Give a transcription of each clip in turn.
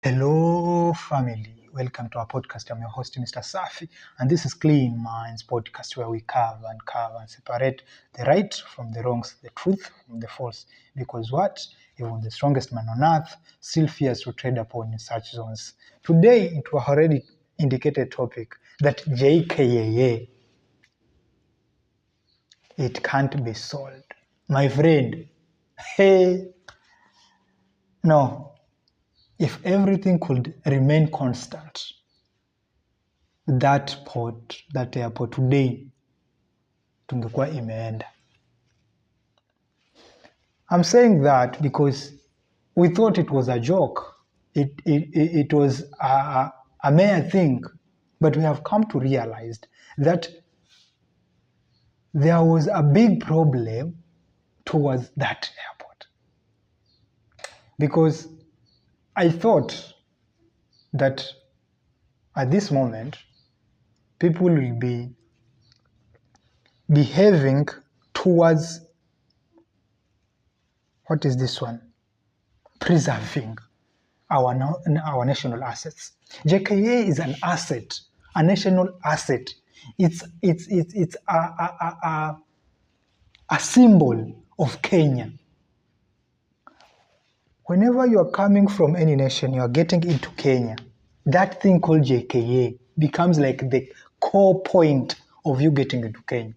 Hello, family. Welcome to our podcast. I'm your host, Mr. Safi, and this is Clean Minds Podcast, where we cover and separate the right from the wrongs, the truth from the false. Because what? Even the strongest man on earth still fears to tread upon in such zones. Today, it was already indicated topic that JKAA, it can't be solved. My friend, hey, no. If everything could remain constant, that airport today tungekuwa imeenda. I'm saying that because we thought it was a joke. It was a mere thing, but we have come to realize that there was a big problem towards that airport. Because I thought that at this moment, people will be behaving towards, what is this one? Preserving our national assets. JKA is an asset, a national asset. It's a symbol of Kenya. Whenever you are coming from any nation, you are getting into Kenya, that thing called JKA becomes like the core point of you getting into Kenya.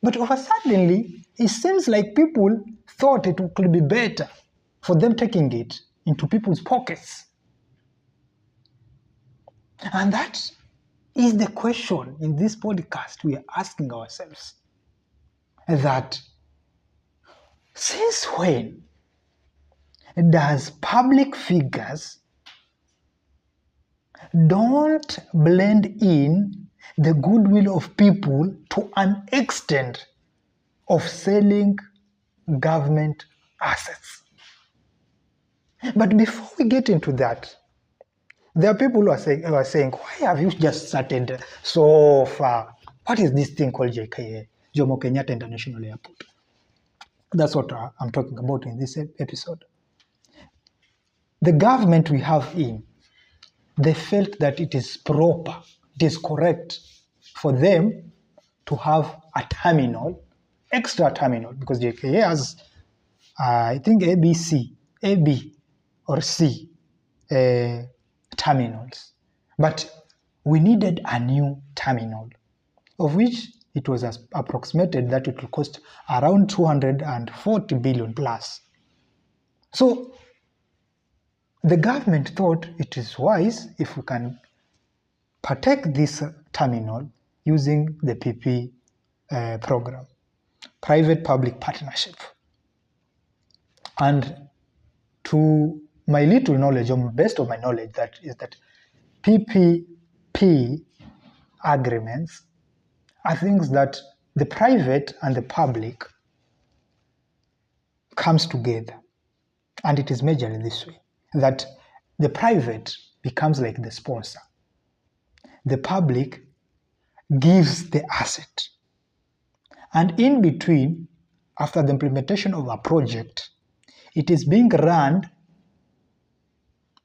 But suddenly, it seems like people thought it could be better for them taking it into people's pockets. And that is the question in this podcast we are asking ourselves. That since when does public figures don't blend in the goodwill of people to an extent of selling government assets? But before we get into that, there are people who are saying, why have you just started so far? What is this thing called JKA, Jomo Kenyatta International Airport? That's what I'm talking about in this episode. The government we have they felt that it is proper, it is correct for them to have a terminal, extra terminal, because JKA has, I think, AB or C terminals. But we needed a new terminal, of which it was approximated that it will cost around 240 billion plus. So the government thought it is wise if we can partake this terminal using the PP program, private-public partnership. And to my little knowledge, or best of my knowledge, that is that PPP agreements are things that the private and the public comes together. And it is measured in this way, that the private becomes like the sponsor. The public gives the asset. And in between, after the implementation of a project, it is being run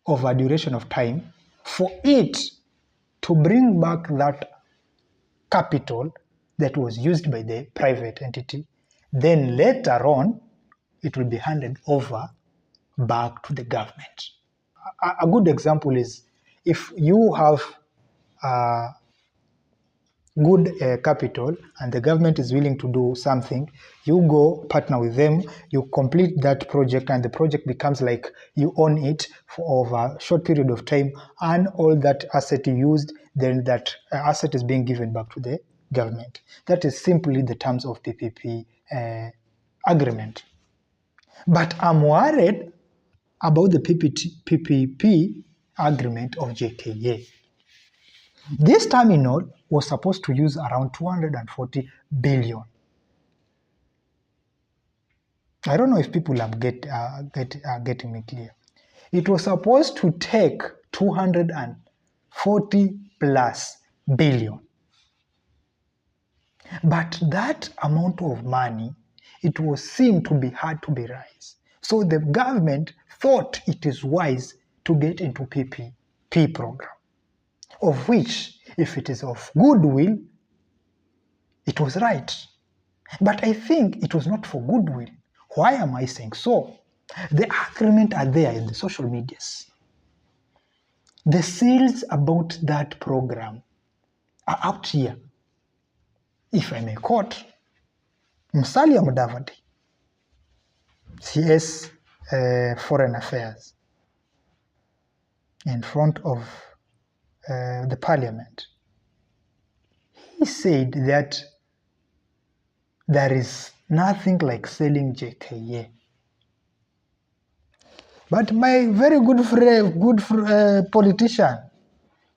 over a duration of time for it to bring back that capital that was used by the private entity. Then later on, it will be handed over back to the government. A good example is if you have good capital and the government is willing to do something, you go partner with them, you complete that project, and the project becomes like you own it for over a short period of time, and all that asset you used, then that asset is being given back to the government. That is simply the terms of PPP agreement. But I'm worried about the PPP agreement of JKA. This terminal was supposed to use around 240 billion. I don't know if people are getting me clear. It was supposed to take 240 plus billion. But that amount of money, it was seen to be hard to be raised. So the government thought it is wise to get into PPP program, of which, if it is of goodwill, it was right. But I think it was not for goodwill. Why am I saying so? The agreement are there in the social medias. The sales about that program are out here. If I may quote, Musalia Mudavadi, CS Foreign Affairs, in front of the parliament, he said that there is nothing like selling JKA. But my very good politician,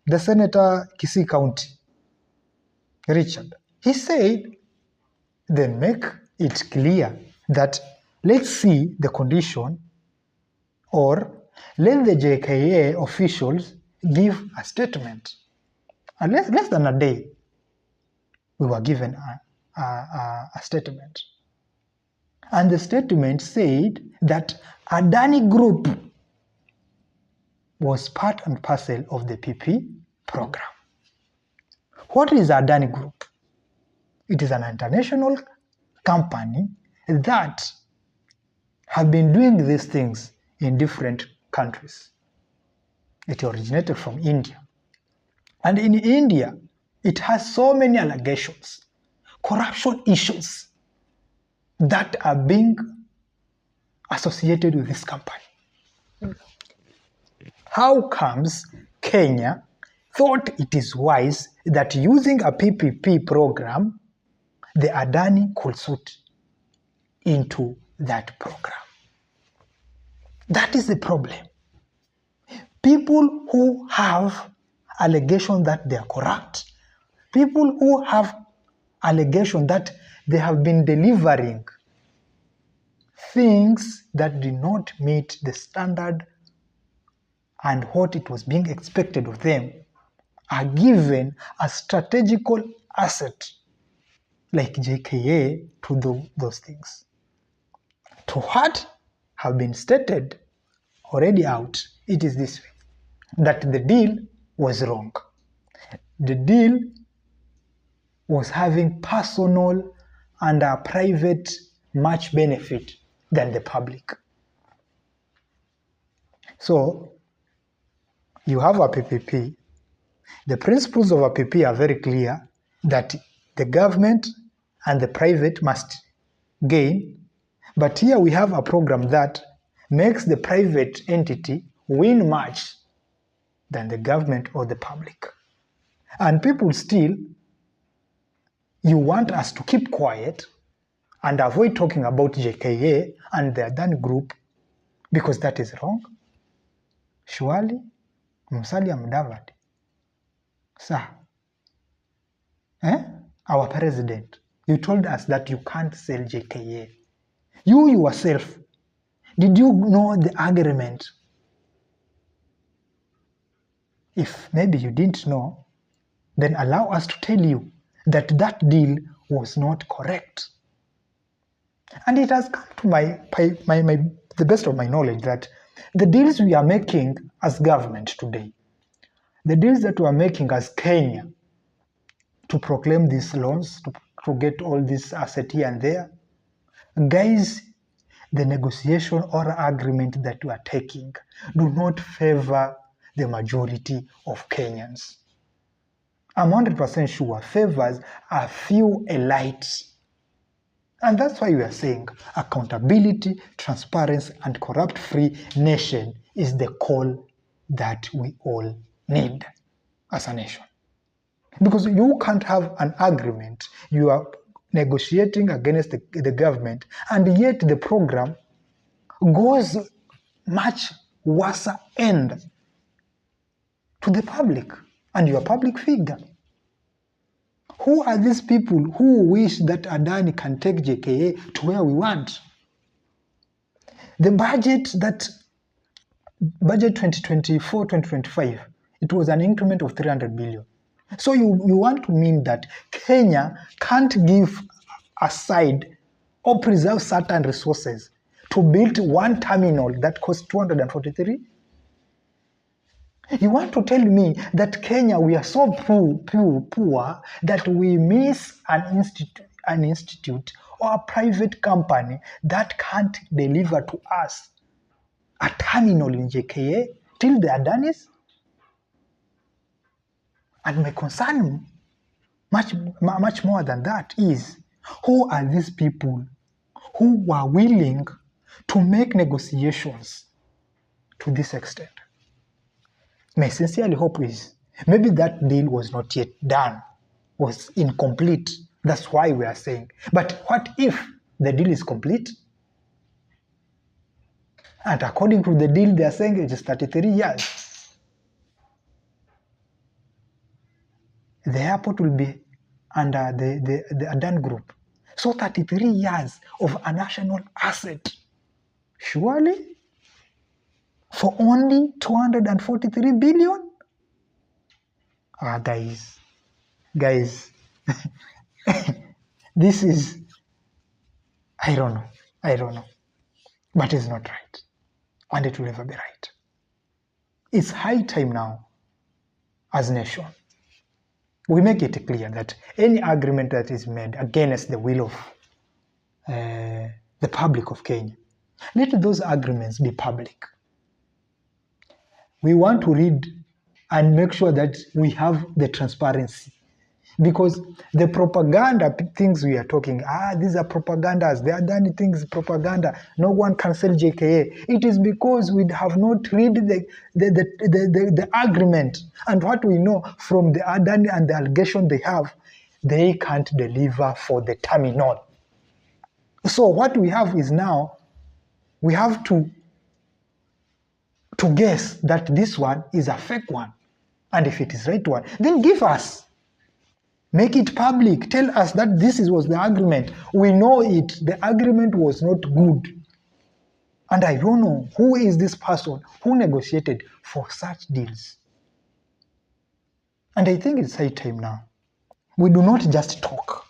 the Senator Kisii County, Richard, he said, then make it clear that let's see the condition, or let the JKA officials give a statement. And less than a day, we were given a statement. And the statement said that Adani Group was part and parcel of the PP program. What is Adani Group? It is an international company that have been doing these things in different countries. It originated from India. And in India, it has so many allegations, corruption issues that are being associated with this company. How comes Kenya thought it is wise that using a PPP program, the Adani could suit into that program? That is the problem. People who have allegations that they are corrupt, people who have allegations that they have been delivering things that did not meet the standard and what it was being expected of them, are given a strategical asset like JKA to do those things. To what have been stated already out, it is this way, that the deal was wrong. The deal was having personal and a private much benefit than the public. So you have a PPP. The principles of a PPP are very clear, that the government and the private must gain. But here we have a program that makes the private entity win much than the government or the public. And people still, you want us to keep quiet and avoid talking about JKA and the Adani Group because that is wrong. Surely, Musalia Mudavadi, sir, our president, you told us that you can't sell JKA. You yourself, did you know the agreement? If maybe you didn't know, then allow us to tell you that that deal was not correct. And it has come to the best of my knowledge that the deals we are making as government today, the deals that we are making as Kenya to proclaim these loans, to get all this asset here and there, guys, the negotiation or agreement that we are taking do not favor the majority of Kenyans. I'm 100% sure favors a few elites. And that's why we are saying accountability, transparency, and corrupt-free nation is the call that we all need as a nation. Because you can't have an agreement, you are negotiating against the government, and yet the program goes much worse end to the public, and you're a public figure. Who are these people who wish that Adani can take JKA to where we want? The budget 2024-2025, it was an increment of 300 billion. So you want to mean that Kenya can't give aside or preserve certain resources to build one terminal that costs 243 You want to tell me that Kenya, we are so poor that we miss an institute or a private company that can't deliver to us a terminal in JKA till they are done is? And my concern, much more than that, is who are these people who were willing to make negotiations to this extent? My sincerely hope is maybe that deal was not yet done, was incomplete. That's why we are saying. But what if the deal is complete? And according to the deal, they are saying it is 33 years. The airport will be under the Adan group. So 33 years of a national asset. Surely? For only 243 billion? Guys, this is, I don't know, but it's not right, and it will never be right. It's high time now, as a nation, we make it clear that any agreement that is made against the will of the public of Kenya, let those agreements be public. We want to read and make sure that we have the transparency. Because the propaganda things we are talking, these are propagandas, they are done things propaganda, no one can sell JKA. It is because we have not read the agreement. And what we know from the Adani and the allegation they have, they can't deliver for the terminal. So what we have is now, we have to guess that this one is a fake one. And if it is right one, then give us. Make it public. Tell us that this was the agreement. We know it. The agreement was not good. And I don't know who is this person who negotiated for such deals. And I think it's high time now. We do not just talk,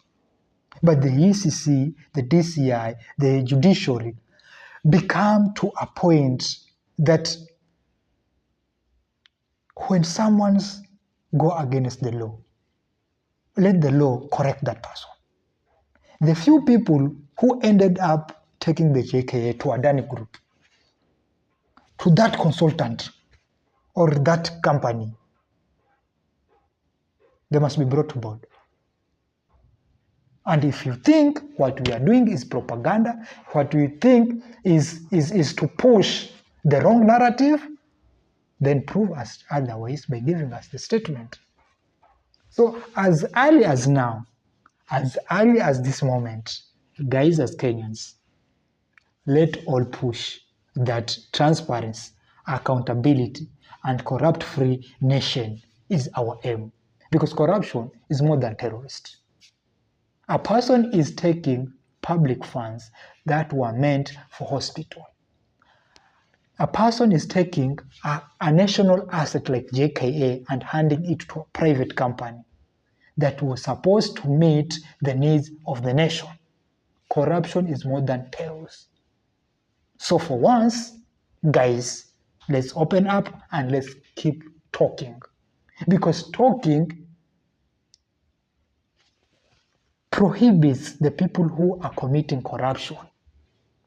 but the ECC, the DCI, the judiciary become to a point that when someone's go against the law, let the law correct that person. The few people who ended up taking the JKA to Adani Group, to that consultant or that company, they must be brought to board. And if you think what we are doing is propaganda, what we think is to push the wrong narrative, then prove us otherwise by giving us the statement. So as early as now, as early as this moment, guys, as Kenyans, let all push that transparency, accountability, and corrupt-free nation is our aim. Because corruption is more than terrorist. A person is taking public funds that were meant for hospital. A person is taking a national asset like JKA and handing it to a private company that was supposed to meet the needs of the nation. Corruption is more than terrorist. So for once, guys, let's open up and let's keep talking. Because talking prohibits the people who are committing corruption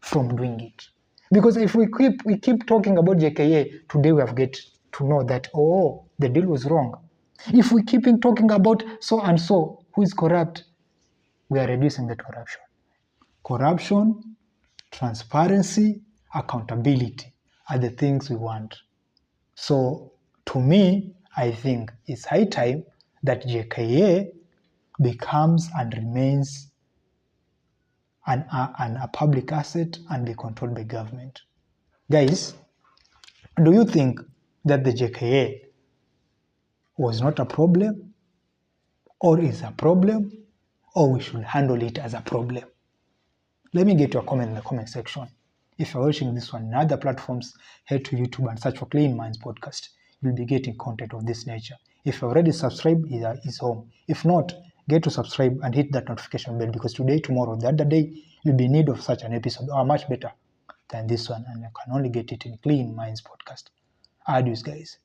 from doing it. Because if we keep talking about JKA, today we have get to know that, the deal was wrong. If we keep talking about so and so who is corrupt, we are reducing that corruption. Corruption, transparency, accountability are the things we want. So to me, I think it's high time that JKA becomes and remains a public asset and be controlled by government. Guys, do you think that the JKA was not a problem, or is a problem, or we should handle it as a problem? Let me get your comment in the comment section. If you're watching this one on other platforms, head to YouTube and search for Clean Minds Podcast. You'll be getting content of this nature. If you're already subscribed, it's home. If not, get to subscribe and hit that notification bell, because today, tomorrow, the other day, you'll be in need of such an episode, or much better than this one, and you can only get it in Clean Minds Podcast. Adios, guys.